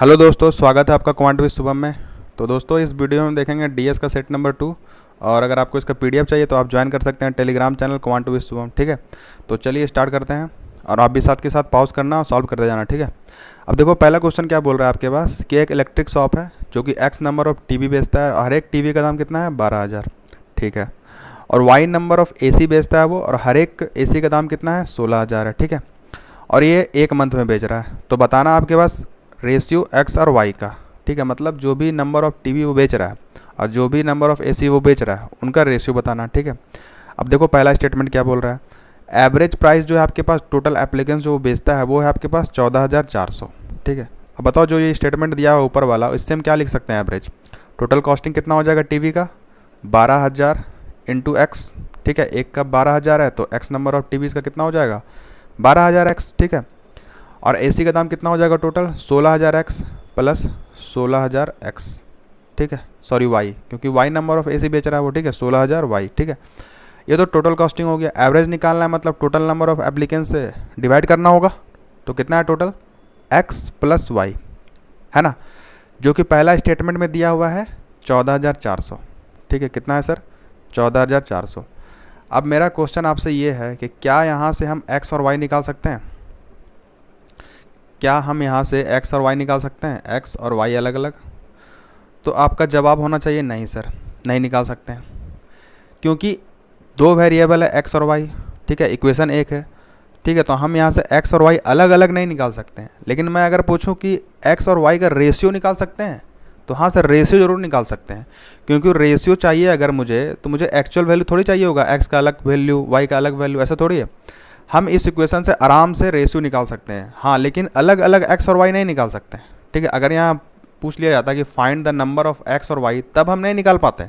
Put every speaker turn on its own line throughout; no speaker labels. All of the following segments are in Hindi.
हेलो दोस्तों, स्वागत है आपका क्वांट विद शुभम में। तो दोस्तों, इस वीडियो में देखेंगे डीएस का सेट नंबर 2। और अगर आपको इसका पीडीएफ चाहिए तो आप ज्वाइन कर सकते हैं Telegram channel quant with Shubham. ठीक है, तो चलिए स्टार्ट करते हैं। और आप भी साथ के साथ पॉज करना और सॉल्व करते जाना। ठीक है, अब देखो पहला क्वेश्चन क्या बोल रहा है आपके पास कि एक इलेक्ट्रिक शॉप है जो कि एक्स नंबर ऑफ टीवी बेचता है और हर एक टीवी का दाम कितना है, 12,000। ठीक है, और वाई नंबर ऑफ एसी बेचता है वो, और हर एक एसी का दाम कितना है, 16,000 है। ठीक है, और ये एक मंथ में बेच रहा है। तो बताना आपके पास रेशियो एक्स और वाई का। ठीक है, मतलब जो भी नंबर ऑफ टीवी वो बेच रहा है और जो भी नंबर ऑफ एसी वो बेच रहा है उनका रेशियो बताना। ठीक है, अब देखो पहला स्टेटमेंट क्या बोल रहा है। एवरेज प्राइस जो है आपके पास, टोटल एप्लीकेंस जो वो बेचता है वो है आपके पास 14,400। ठीक है, अब बताओ जो ये स्टेटमेंट दिया हुआ ऊपर वाला, इससे हम क्या लिख सकते हैं। एवरेज टोटल कॉस्टिंग कितना हो जाएगा टीवी का, 12,000 इंटू एक्स। ठीक है, एक का 12,000 है तो एक्स नंबर ऑफ टीवीज़ का कितना हो जाएगा, 12,000 एक्स। ठीक है, और एसी का दाम कितना हो जाएगा टोटल, 16,000 एक्स प्लस 16,000 एक्स। ठीक है, सॉरी वाई, क्योंकि वाई नंबर ऑफ एसी बेच रहा है वो। ठीक है, 16,000 वाई। ठीक है, ये तो टोटल कॉस्टिंग हो गया। एवरेज निकालना है, मतलब टोटल नंबर ऑफ एप्लीकेंट से डिवाइड करना होगा। तो कितना है टोटल, एक्स प्लस वाई, है ना, जो कि पहला स्टेटमेंट में दिया हुआ है 14,400। ठीक है, कितना है सर, 14,400। अब मेरा क्वेश्चन आपसे ये है कि क्या यहाँ से हम एक्स और वाई निकाल सकते हैं। क्या हम यहाँ से x और y निकाल सकते हैं, x और y अलग अलग। तो आपका जवाब होना चाहिए नहीं सर, नहीं निकाल सकते हैं, क्योंकि दो वेरिएबल है x और y। ठीक है, इक्वेशन एक है। ठीक है, तो हम यहाँ से x और y अलग अलग नहीं निकाल सकते हैं। लेकिन मैं अगर पूछूं कि x और y का रेशियो निकाल सकते हैं, तो हाँ सर, रेशियो जरूर निकाल सकते हैं। क्योंकि रेशियो चाहिए अगर मुझे, तो मुझे एक्चुअल वैल्यू थोड़ी चाहिए होगा, x का अलग वैल्यू y का अलग वैल्यू, ऐसा थोड़ी है। हम इस इक्वेशन से आराम से रेशियो निकाल सकते हैं, हाँ, लेकिन अलग अलग एक्स और वाई नहीं निकाल सकते। ठीक है, अगर यहाँ पूछ लिया जाता कि find the number of x और वाई, तब हम नहीं निकाल पाते।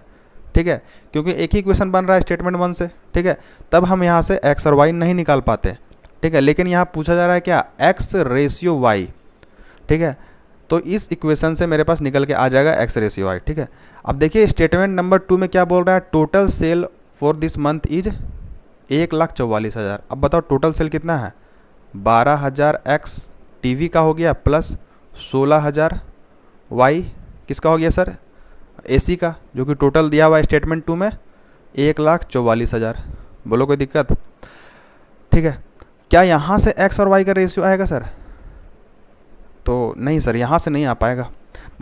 ठीक है, क्योंकि एक ही इक्वेशन बन रहा है स्टेटमेंट 1 से। ठीक है, तब हम यहाँ से एक्स और वाई नहीं निकाल पाते। ठीक है, लेकिन यहाँ पूछा जा रहा है क्या, एक्स रेशियो वाई। ठीक है, तो इस इक्वेशन से मेरे पास निकल के आ जाएगा एक्स रेशियो वाई। ठीक है, अब देखिए स्टेटमेंट नंबर 2 में क्या बोल रहा है, total sale for this month is 1,44,000। अब बताओ टोटल सेल कितना है, 12,000 एक्स टीवी का हो गया प्लस 16,000 वाई किसका हो गया सर, एसी का, जो कि टोटल दिया हुआ है स्टेटमेंट 2 में 1,44,000। बोलो कोई दिक्कत। ठीक है, क्या यहाँ से एक्स और वाई का रेशियो आएगा सर, तो नहीं सर, यहाँ से नहीं आ पाएगा।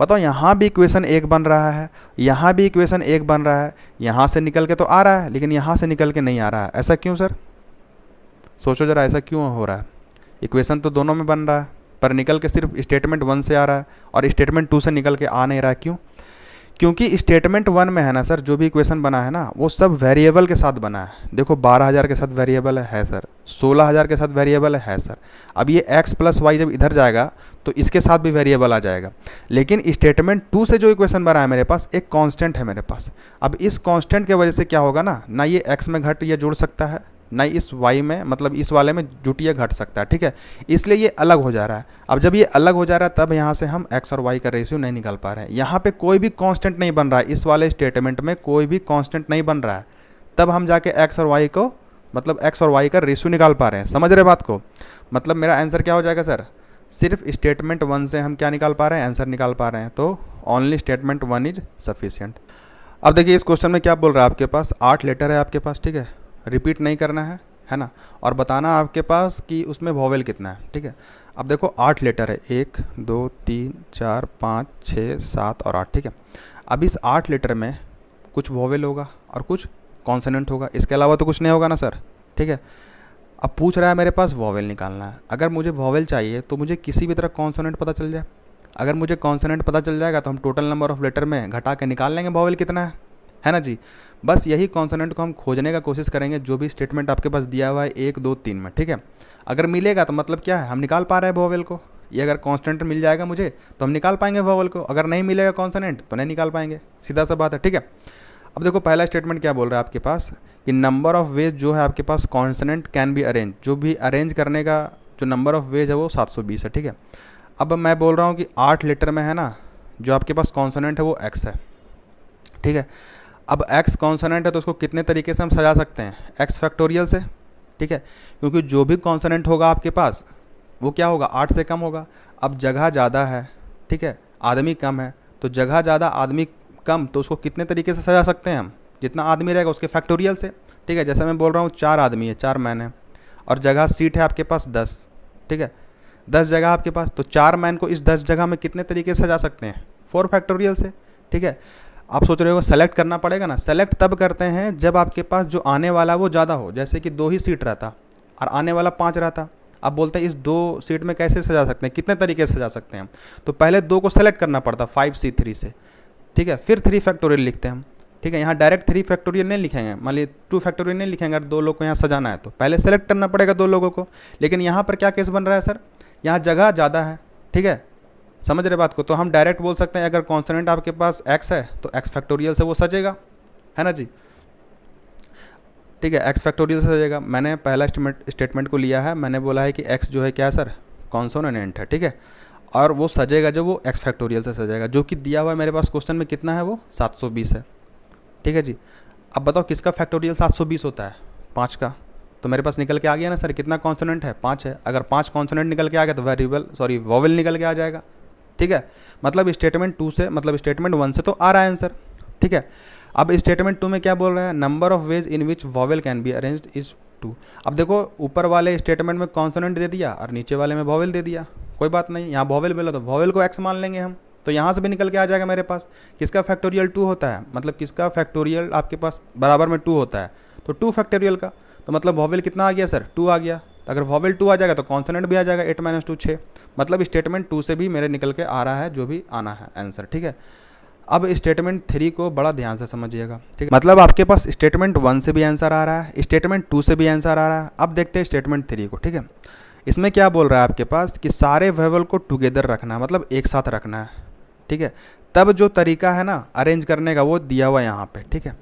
बताओ, यहाँ भी इक्वेशन एक बन रहा है, यहाँ भी इक्वेशन एक बन रहा है, यहाँ से निकल के तो आ रहा है लेकिन यहाँ से निकल के नहीं आ रहा है। ऐसा क्यों सर, सोचो जरा, ऐसा क्यों हो रहा है। इक्वेशन तो दोनों में बन रहा है, पर निकल के सिर्फ स्टेटमेंट 1 से आ रहा है और स्टेटमेंट 2 से निकल के आ नहीं रहा है। क्यों, क्योंकि स्टेटमेंट 1 में है ना सर, जो भी इक्वेशन बना है ना, वो सब वेरिएबल के साथ बना है। देखो 12,000 के साथ वेरिएबल है सर, 16,000 के साथ वेरिएबल है सर। अब ये x प्लस वाई जब इधर जाएगा तो इसके साथ भी वेरिएबल आ जाएगा। लेकिन स्टेटमेंट 2 से जो इक्वेशन बना है मेरे पास, एक कांस्टेंट है मेरे पास। अब इस कांस्टेंट की वजह से क्या होगा ना ये x में घट या जुड़ सकता है, ना इस y में, मतलब इस वाले में जुट या घट सकता है। ठीक है, इसलिए ये अलग हो जा रहा है। अब जब ये अलग हो जा रहा है तब यहाँ से हम x और y का रेशियो नहीं निकाल पा रहे हैं। यहाँ पे कोई भी कांस्टेंट नहीं बन रहा है, इस वाले स्टेटमेंट में कोई भी कांस्टेंट नहीं बन रहा है, तब हम जाके x और y को, मतलब x और y का रेशियो निकाल पा रहे हैं। समझ रहे बात को, मतलब मेरा आंसर क्या हो जाएगा सर, सिर्फ स्टेटमेंट 1 से हम क्या निकाल पा रहे हैं, आंसर निकाल पा रहे हैं। तो ओनली स्टेटमेंट 1 इज सफिशियंट। अब देखिए इस क्वेश्चन में क्या बोल रहा है, आपके पास 8 लेटर है आपके पास। ठीक है, रिपीट नहीं करना है ना, और बताना आपके पास कि उसमें वॉवेल कितना है। ठीक है, अब देखो 8 लेटर है, 1 2 3 4 5 6 7 और 8। ठीक है, अब इस 8 लेटर में कुछ वॉवेल होगा और कुछ कॉन्सोनेंट होगा, इसके अलावा तो कुछ नहीं होगा ना सर। ठीक है, अब पूछ रहा है मेरे पास वॉवेल निकालना है। अगर मुझे वॉवेल चाहिए तो मुझे किसी भी तरह कॉन्सोनेंट पता चल जाए। अगर मुझे कॉन्सोनेंट पता चल जाएगा तो हम टोटल नंबर ऑफ लेटर में घटा के निकाल लेंगे वॉवेल कितना है ना जी। बस यही कॉन्सोनेंट को हम खोजने का कोशिश करेंगे जो भी स्टेटमेंट आपके पास दिया हुआ है 1 2 3 में। ठीक है, अगर मिलेगा तो मतलब क्या है, हम निकाल पा रहे हैं वॉवेल को। ये अगर कॉन्स्टेंट मिल जाएगा मुझे तो हम निकाल पाएंगे वॉवेल को, अगर नहीं मिलेगा कॉन्सोनेंट तो नहीं निकाल पाएंगे, सीधा सा बात है। ठीक है, अब देखो पहला स्टेटमेंट क्या बोल रहा है आपके पास कि नंबर ऑफ वेज जो है आपके पास कॉन्सोनेंट कैन बी अरेंज, जो भी अरेंज करने का जो नंबर ऑफ वेज है वो 720 है। ठीक है, अब मैं बोल रहा हूँ कि 8 लेटर में है ना, जो आपके पास कॉन्सोनेंट है वो x है। ठीक है, अब x कॉन्सोनेंट है तो उसको कितने तरीके से हम सजा सकते हैं, x फैक्टोरियल से। ठीक है, क्योंकि जो भी कॉन्सोनेंट होगा आपके पास वो क्या होगा, 8 से कम होगा। अब जगह ज़्यादा है ठीक है, आदमी कम है तो जगह ज़्यादा आदमी कम, तो उसको कितने तरीके से सजा सकते हैं हम, जितना आदमी रहेगा उसके फैक्टोरियल से। ठीक है, जैसे मैं बोल रहा हूँ 4 आदमी है, 4 मैन है और जगह सीट है आपके पास 10। ठीक है, 10 जगह आपके पास, तो 4 मैन को इस 10 जगह में कितने तरीके से सजा सकते हैं, 4 फैक्टोरियल से। ठीक है, आप सोच रहे हो सेलेक्ट करना पड़ेगा ना, सेलेक्ट तब करते हैं जब आपके पास जो आने वाला वो ज़्यादा हो, जैसे कि 2 ही सीट रहता और आने वाला 5 रहता। आप बोलते हैं इस 2 सीट में कैसे सजा सकते हैं, कितने तरीके से सजा सकते हैं हम, तो पहले 2 को सेलेक्ट करना पड़ता 5C3 से। ठीक है, फिर 3 फैक्टोरियल लिखते हैं हम। ठीक है, यहाँ डायरेक्ट 3 फैक्टोरियल नहीं लिखेंगे, मान लीजिए 2 फैक्टोरियल नहीं लिखेंगे, अगर 2 लोग को यहाँ सजाना है तो पहले सेलेक्ट करना पड़ेगा 2 लोगों को। लेकिन यहाँ पर क्या केस बन रहा है सर, यहाँ जगह ज़्यादा है। ठीक है, समझ रहे बात को, तो हम डायरेक्ट बोल सकते हैं अगर कॉन्सोनेंट आपके पास x है तो x फैक्टोरियल से वो सजेगा, है ना जी। ठीक है, x फैक्टोरियल से सजेगा। मैंने पहला स्टेटमेंट को लिया है, मैंने बोला है कि x जो है क्या है सर, कॉन्सोनेंट है। ठीक है, और वो सजेगा जब वो x फैक्टोरियल से सजेगा, जो कि दिया हुआ है मेरे पास क्वेश्चन में कितना है, वो 720 है। ठीक है जी, अब बताओ किसका फैक्टोरियल 720 होता है, 5 का। तो मेरे पास निकल के आ गया ना सर, कितना कॉन्सोनेंट है, 5 है। अगर 5 कॉन्सोनेंट निकल के आ गया तो वॉवेल निकल के आ जाएगा। ठीक है, मतलब स्टेटमेंट 2 से, मतलब स्टेटमेंट 1 से तो आ रहा है आंसर। ठीक है, अब स्टेटमेंट 2 में क्या बोल रहा है, number of ways in which vowel can be arranged is 2। अब देखो ऊपर वाले स्टेटमेंट में कॉन्सोनेंट दे दिया और नीचे वाले में वॉवेल दे दिया, कोई बात नहीं, यहाँ वॉवेल बोला तो वॉवेल को x मान लेंगे हम, तो यहाँ से भी निकल के आ जाएगा मेरे पास किसका फैक्टोरियल 2 होता है, मतलब किसका फैक्टोरियल आपके पास बराबर में 2 होता है, तो 2 फैक्टोरियल का, तो मतलब वॉवेल कितना आ गया सर, 2 आ गया। तो अगर वॉवेल 2 आ जाएगा तो कॉन्सोनेंट भी आ जाएगा, 8 - 2 6। मतलब स्टेटमेंट 2 से भी मेरे निकल के आ रहा है जो भी आना है आंसर। ठीक है, अब स्टेटमेंट 3 को बड़ा ध्यान से समझिएगा। ठीक है, मतलब आपके पास स्टेटमेंट 1 से भी आंसर आ रहा है, स्टेटमेंट 2 से भी आंसर आ रहा है। अब देखते हैं स्टेटमेंट 3 को। ठीक है, इसमें क्या बोल रहा है आपके पास कि सारे वॉवेल को टुगेदर रखना है, मतलब एक साथ रखना है। ठीक है, तब जो तरीका है ना अरेंज करने का वो दिया हुआ यहाँ पे। ठीक है,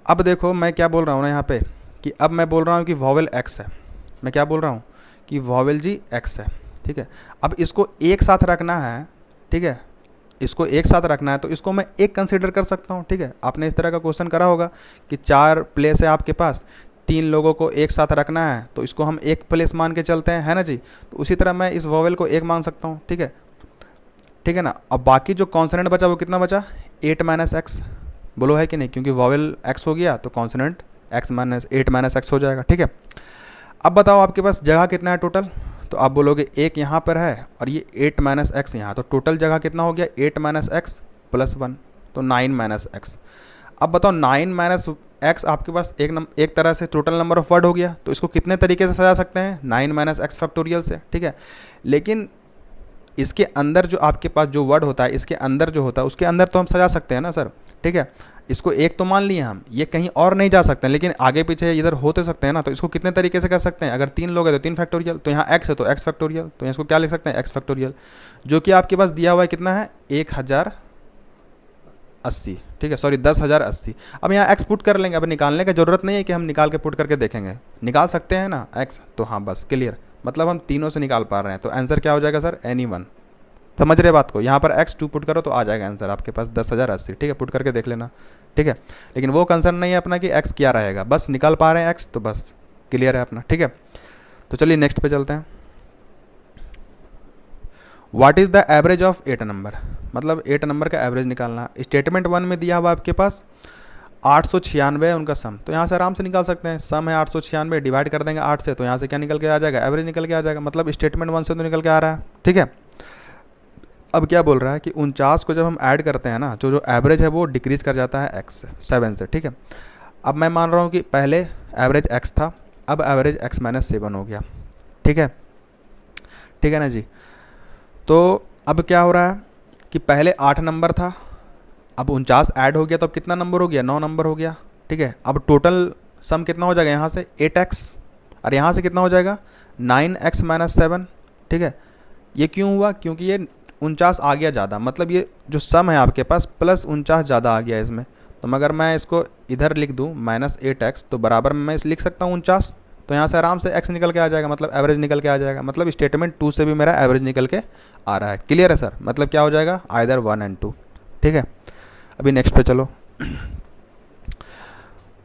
अब देखो मैं क्या बोल रहा हूँ ना यहाँ पे, कि अब मैं बोल रहा हूँ कि वॉवेल x है, मैं क्या बोल रहा हूँ कि वॉवेल जी x है। ठीक है, अब इसको एक साथ रखना है। ठीक है, इसको एक साथ रखना है तो इसको मैं एक कंसीडर कर सकता हूँ। ठीक है, आपने इस तरह का क्वेश्चन करा होगा कि 4 प्लेस है आपके पास, 3 लोगों को एक साथ रखना है तो इसको हम एक प्लेस मान के चलते हैं, है ना जी। तो उसी तरह मैं इस वॉवेल को एक मान सकता हूँ। ठीक है, ठीक है ना। अब बाकी जो कॉन्सोनेंट बचा वो कितना बचा, 8 - x, बोलो है कि नहीं, क्योंकि वॉवेल x हो गया तो कॉन्सोनेंट 8 - x हो जाएगा। ठीक है, अब बताओ आपके पास जगह कितना है टोटल, तो आप बोलोगे एक यहाँ पर है और ये 8 - x यहाँ, तो टोटल जगह कितना हो गया, 8 - x + 1, तो 9 - x। अब बताओ 9 - x आपके पास एक तरह से टोटल नंबर ऑफ वर्ड हो गया, तो इसको कितने तरीके से सजा सकते हैं, 9 - x फैक्टोरियल से। ठीक है, लेकिन इसके अंदर जो आपके पास जो वर्ड होता है, इसके अंदर जो होता है उसके अंदर तो हम सजा सकते हैं ना सर। ठीक है, इसको एक तो मान लिए हम, ये कहीं और नहीं जा सकते हैं, लेकिन आगे पीछे इधर होते सकते हैं ना, तो इसको कितने तरीके से कर सकते हैं, अगर 3 लोग है तो 3 फैक्टोरियल, तो यहाँ x है तो x फैक्टोरियल, तो इसको क्या लिख सकते हैं, x फैक्टोरियल, जो कि आपके पास दिया हुआ है कितना है, 1080। ठीक है, सॉरी 10,080। अब यहाँ x पुट कर लेंगे, अब निकालने की जरूरत नहीं है कि हम निकाल के पुट करके देखेंगे, निकाल सकते हैं ना x, तो हाँ बस क्लियर, मतलब हम तीनों से निकाल पा रहे हैं, तो आंसर क्या हो जाएगा सर, any1। समझ रहे बात को, यहाँ पर x2 पुट करो तो आ जाएगा आंसर आपके पास 10,080। ठीक है, पुट करके देख लेना। ठीक है, लेकिन वो कंसर्न नहीं है अपना कि x क्या रहेगा, बस निकाल पा रहे हैं x तो बस क्लियर है अपना। ठीक है, तो चलिए नेक्स्ट पे चलते हैं। What is the average of 8 number, मतलब 8 नंबर का एवरेज निकालना। स्टेटमेंट 1 में दिया हुआ आपके पास 896 है उनका सम, तो यहाँ से आराम से निकाल सकते हैं, सम है 896, डिवाइड कर देंगे 8 से, तो यहाँ से क्या निकल के आ जाएगा, एवरेज निकल के आ जाएगा, मतलब स्टेटमेंट 1 से तो निकल के आ रहा है। ठीक है, अब क्या बोल रहा है कि 49 को जब हम ऐड करते हैं ना, जो एवरेज है वो डिक्रीज कर जाता है x से 7 से। ठीक है, अब मैं मान रहा हूँ कि पहले एवरेज x था, अब एवरेज x - 7 हो गया। ठीक है, ठीक है ना जी। तो अब क्या हो रहा है कि पहले 8 नंबर था, अब 49 ऐड हो गया तो अब कितना नंबर हो गया, 9 नंबर हो गया। ठीक है, अब टोटल सम कितना हो जाएगा, यहाँ से 8x और यहाँ से कितना हो जाएगा 9x - 7। ठीक है, ये क्यों हुआ, क्योंकि ये 49 आ गया ज़्यादा, मतलब ये जो सम है आपके पास प्लस 49 ज़्यादा आ गया इसमें, तो मगर मैं इसको इधर लिख दूँ -8x, तो बराबर में मैं लिख सकता हूँ 49, तो यहाँ से आराम से x निकल के आ जाएगा, मतलब एवरेज निकल के आ जाएगा, मतलब स्टेटमेंट 2 से भी मेरा एवरेज निकल के आ रहा है। क्लियर है सर, मतलब क्या हो जाएगा, आइदर 1 और 2। ठीक है, अभी नेक्स्ट पे चलो।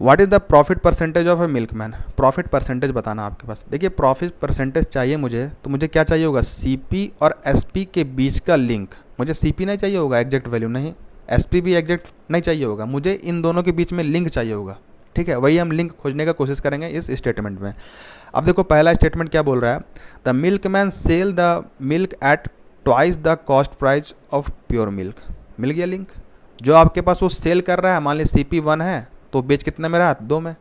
What is the profit percentage of A milkman, profit percentage बताना आपके पास। देखिए प्रॉफिट परसेंटेज चाहिए मुझे, तो मुझे क्या चाहिए होगा, CP और SP के बीच का लिंक, मुझे CP नहीं चाहिए होगा एग्जैक्ट वैल्यू, नहीं SP भी एग्जैक्ट नहीं चाहिए होगा, मुझे इन दोनों के बीच में लिंक चाहिए होगा। ठीक है, वही हम लिंक खोजने का कोशिश करेंगे इस स्टेटमेंट में। अब देखो पहला स्टेटमेंट क्या बोल रहा है, the milkman sell the milk at twice the cost price of pure milk. मिल गया लिंक। जो आपके पास वो सेल कर रहा है, मान ली CP 1 है, तो बेच कितने में रहा, 2 में।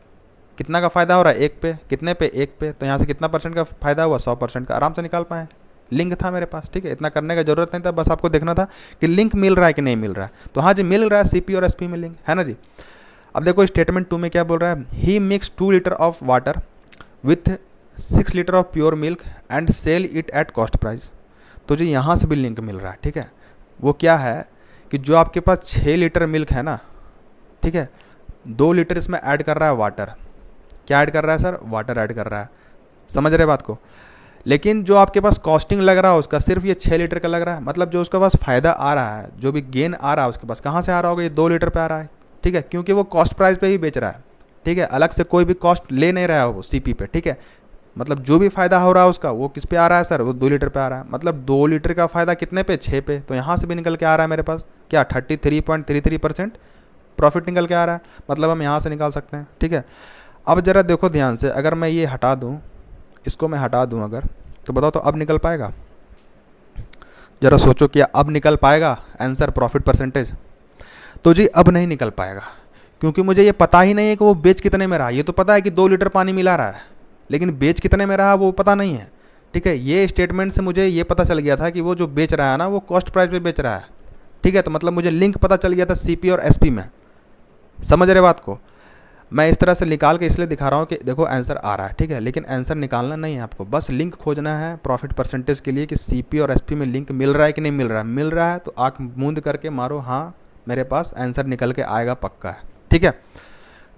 कितना का फ़ायदा हो रहा है, 1 पे। कितने पे, 1 पे। तो यहाँ से कितना % का फ़ायदा हुआ, 100% का। आराम से निकाल पाए, लिंक था मेरे पास। ठीक है, इतना करने का जरूरत नहीं था, बस आपको देखना था कि लिंक मिल रहा है कि नहीं मिल रहा है। तो हाँ जी, मिल रहा है, CP और SP में लिंक है ना जी। अब देखो स्टेटमेंट 2 में क्या बोल रहा है, he mix 2 litre of water with 6 litre of pure milk and sell it at cost price. तो जी यहाँ से भी लिंक मिल रहा है। ठीक है, वो क्या है कि जो आपके पास 6 लीटर मिल्क है ना, ठीक है, 2 लीटर इसमें ऐड कर रहा है वाटर। क्या ऐड कर रहा है सर, वाटर ऐड कर रहा है। समझ रहे बात को। लेकिन जो आपके पास कॉस्टिंग लग रहा है उसका सिर्फ ये 6 लीटर का लग रहा है। मतलब जो उसके पास फ़ायदा आ रहा है, जो भी गेन आ रहा है उसके पास, कहाँ से आ रहा होगा, ये 2 लीटर पे आ रहा है। ठीक है, क्योंकि वो कॉस्ट प्राइस पे ही बेच रहा है। ठीक है, अलग से कोई भी कॉस्ट ले नहीं रहा है वो CP पे। ठीक है, मतलब जो भी फ़ायदा हो रहा है उसका, वो किस पे आ रहा है सर, वो 2 लीटर पे आ रहा है। मतलब 2 लीटर का फ़ायदा कितने पे, 6 पे। तो यहाँ से भी निकल के आ रहा है मेरे पास क्या, 33.33% प्रॉफिट निकल के आ रहा है। मतलब हम यहाँ से निकाल सकते हैं। ठीक है, अब ज़रा देखो ध्यान से, अगर मैं ये हटा दूँ, इसको मैं हटा दूँ अगर, तो बताओ तो अब निकल पाएगा, ज़रा सोचो क्या अब निकल पाएगा आंसर प्रॉफिट परसेंटेज। तो जी अब नहीं निकल पाएगा, क्योंकि मुझे ये पता ही नहीं है कि वो बेच कितने में रहा। ये तो पता है कि 2 लीटर पानी मिला रहा है, लेकिन बेच कितने में रहा वो पता नहीं है। ठीक है, ये स्टेटमेंट से मुझे ये पता चल गया था कि वो जो बेच रहा है ना, वो कॉस्ट प्राइस पे बेच रहा है। ठीक है, तो मतलब मुझे लिंक पता चल गया था CP और SP में। समझ रहे बात को। मैं इस तरह से निकाल के इसलिए दिखा रहा हूँ कि देखो आंसर आ रहा है। ठीक है, लेकिन आंसर निकालना नहीं है आपको, बस लिंक खोजना है प्रॉफिट परसेंटेज के लिए कि CP और SP में लिंक मिल रहा है कि नहीं मिल रहा है। मिल रहा है तो आँख मूंद करके मारो, हाँ मेरे पास आंसर निकल के आएगा, पक्का है। ठीक है,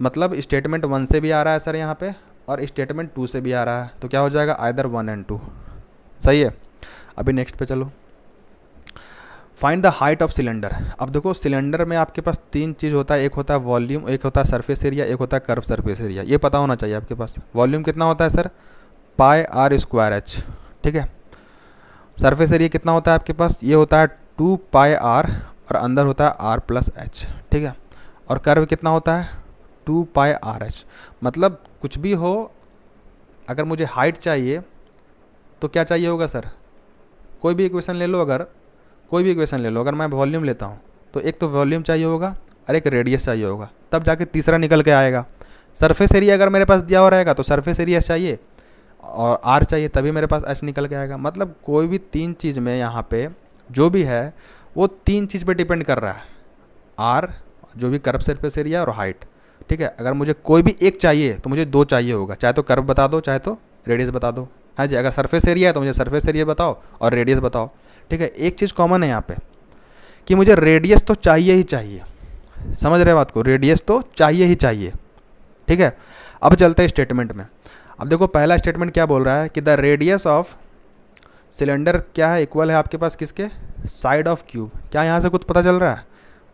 मतलब स्टेटमेंट 1 से भी आ रहा है सर यहाँ पे, और स्टेटमेंट 2 से भी आ रहा है। तो क्या हो जाएगा, आइदर 1 और 2। सही है। अभी नेक्स्ट पे चलो, find the height of cylinder. अब देखो सिलेंडर में आपके पास 3 चीज़ होता है, एक होता है वॉल्यूम, एक होता है सरफेस एरिया, एक होता है कर्व सरफेस एरिया। ये पता होना चाहिए आपके पास। वॉल्यूम कितना होता है सर, πr²h। ठीक है, सरफेस एरिया कितना होता है आपके पास, ये होता है 2πr, और अंदर होता है r+h। ठीक है, और कर्व कितना होता है, 2πrh। मतलब कुछ भी हो, अगर मुझे हाइट चाहिए तो क्या चाहिए होगा सर, कोई भी इक्वेशन ले लो, अगर कोई भी इक्वेशन ले लो, अगर मैं वॉल्यूम लेता हूँ तो एक तो वॉल्यूम चाहिए होगा और एक रेडियस चाहिए होगा, तब जाके तीसरा निकल के आएगा। सरफेस एरिया अगर मेरे पास दिया हो रहेगा तो सरफेस एरिया चाहिए और आर चाहिए, तभी मेरे पास एच निकल के आएगा। मतलब कोई भी 3 चीज़ में यहाँ पे जो भी है वो 3 चीज़ पे डिपेंड कर रहा है, आर, जो भी कर्व सरफेस एरिया और हाइट। ठीक है, अगर मुझे कोई भी एक चाहिए तो मुझे 2 चाहिए होगा, चाहे तो कर्व बता दो चाहे तो रेडियस बता दो। हाँ जी, अगर सरफेस एरिया है तो मुझे सरफेस एरिया बताओ और रेडियस बताओ। ठीक है, एक चीज़ कॉमन है यहाँ पे कि मुझे रेडियस तो चाहिए ही चाहिए। समझ रहे बात को, रेडियस तो चाहिए ही चाहिए। ठीक है, अब चलते हैं स्टेटमेंट में। अब देखो पहला स्टेटमेंट क्या बोल रहा है कि द रेडियस ऑफ सिलेंडर क्या है, इक्वल है आपके पास किसके, साइड ऑफ क्यूब। क्या यहाँ से कुछ पता चल रहा है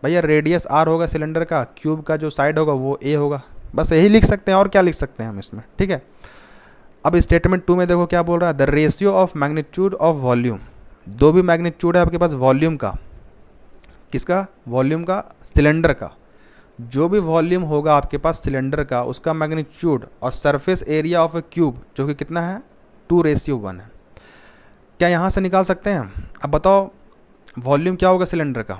भैया, रेडियस r होगा सिलेंडर का, क्यूब का जो साइड होगा वो a होगा। बस यही लिख सकते हैं, और क्या लिख सकते हैं हम इसमें। ठीक है, अब स्टेटमेंट 2 में देखो क्या बोल रहा है, the ratio of magnitude of volume. दो भी मैग्नीट्यूड है आपके पास वॉल्यूम का, किसका, वॉल्यूम का, सिलेंडर का। जो भी वॉल्यूम होगा आपके पास सिलेंडर का, उसका मैग्नीट्यूड और surface area of A cube जो कि कितना है, 2:1 है। क्या यहाँ से निकाल सकते हैं। अब बताओ वॉल्यूम क्या होगा सिलेंडर का,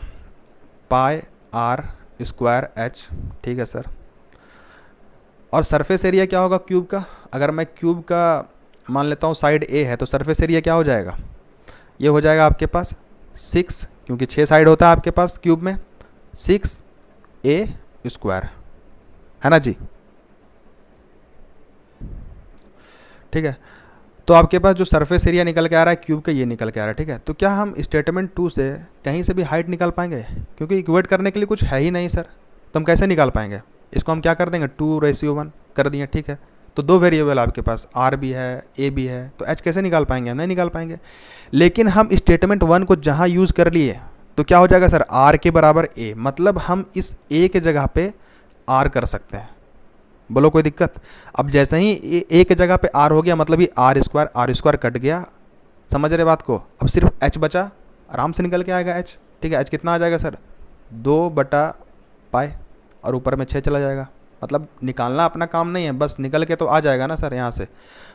πr²h। ठीक है सर, और सरफेस एरिया क्या होगा क्यूब का। अगर मैं क्यूब का मान लेता हूँ साइड a है, तो सरफेस एरिया क्या हो जाएगा, ये हो जाएगा आपके पास 6, क्योंकि 6 साइड होता है आपके पास क्यूब में, 6a² है ना जी। ठीक है, तो आपके पास जो सरफेस एरिया निकल के आ रहा है क्यूब का, ये निकल के आ रहा है। ठीक है, तो क्या हम स्टेटमेंट 2 से कहीं से भी हाइट निकाल पाएंगे, क्योंकि इक्वेट करने के लिए कुछ है ही नहीं सर, तो हम कैसे निकाल पाएंगे। इसको हम क्या कर देंगे, 2:1 कर दिए। ठीक है, तो 2 वेरिएबल आपके पास, आर भी है ए भी है, तो एच कैसे निकाल पाएंगे, हम नहीं निकाल पाएंगे। लेकिन हम स्टेटमेंट 1 को जहाँ यूज़ कर लिए तो क्या हो जाएगा सर, आर के बराबर ए। मतलब हम इस ए के जगह पे आर कर सकते हैं, बोलो कोई दिक्कत। अब जैसे ही ए के जगह पे आर हो गया, मतलब ये r² कट गया। समझ रहे बात को। अब सिर्फ h बचा, आराम से निकल के आएगा एच, ठीक है। एच कितना आ जाएगा सर, 2/पाई, और ऊपर में 6 चला जाएगा। मतलब निकालना अपना काम नहीं है, बस निकल के तो आ जाएगा ना सर यहाँ से।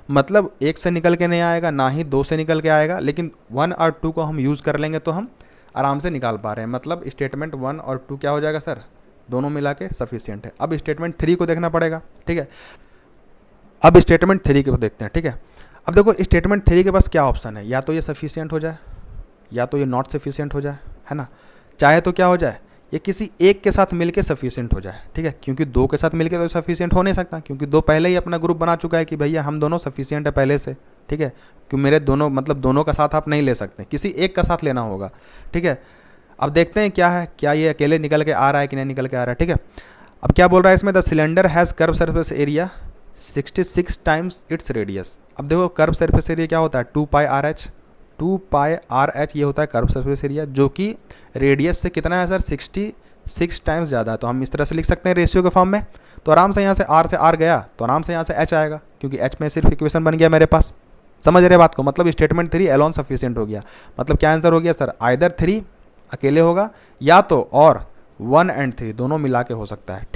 मतलब 1 से निकल के नहीं आएगा, ना ही 2 से निकल के आएगा, लेकिन 1 और 2 को हम यूज़ कर लेंगे तो हम आराम से निकाल पा रहे हैं। मतलब स्टेटमेंट 1 और 2 क्या हो जाएगा सर, दोनों मिला के सफिशियंट है। अब स्टेटमेंट 3 को देखना पड़ेगा, ठीक है। अब स्टेटमेंट 3 को देखते हैं, ठीक है। अब देखो स्टेटमेंट 3 के पास क्या ऑप्शन है, या तो ये सफिशियंट हो जाए या तो ये नॉट सफिशियंट हो जाए, है ना। चाहे तो क्या हो जाए, ये किसी एक के साथ मिलके सफिशियंट हो जाए, ठीक है। क्योंकि 2 के साथ मिलके तो सफिशियंट हो नहीं सकता, क्योंकि 2 पहले ही अपना ग्रुप बना चुका है कि भैया हम दोनों सफिशियंट है पहले से, ठीक है। क्योंकि मेरे दोनों मतलब दोनों का साथ आप नहीं ले सकते, किसी एक का साथ लेना होगा, ठीक है। अब देखते हैं क्या है, क्या ये अकेले निकल के आ रहा है कि नहीं निकल के आ रहा है, ठीक है। अब क्या बोल रहा है इसमें, the cylinder has curve surface area 66 times its radius. अब देखो कर्व सरफेस एरिया क्या होता है, 2πRH, 2πRH ये होता है कर्व सरफेस एरिया, जो कि रेडियस से कितना है सर, 66 टाइम्स ज़्यादा है। तो हम इस तरह से लिख सकते हैं रेशियो के फॉर्म में। तो आराम से यहाँ से R गया तो आराम से यहाँ से H आएगा, क्योंकि H में सिर्फ इक्वेशन बन गया मेरे पास। समझ रहे बात को, मतलब स्टेटमेंट 3 एलोन सफिशियंट हो गया। मतलब क्या आंसर हो गया सर, आइदर 3 अकेले होगा या तो और 1 और 3 दोनों मिला के हो सकता है, ठीक।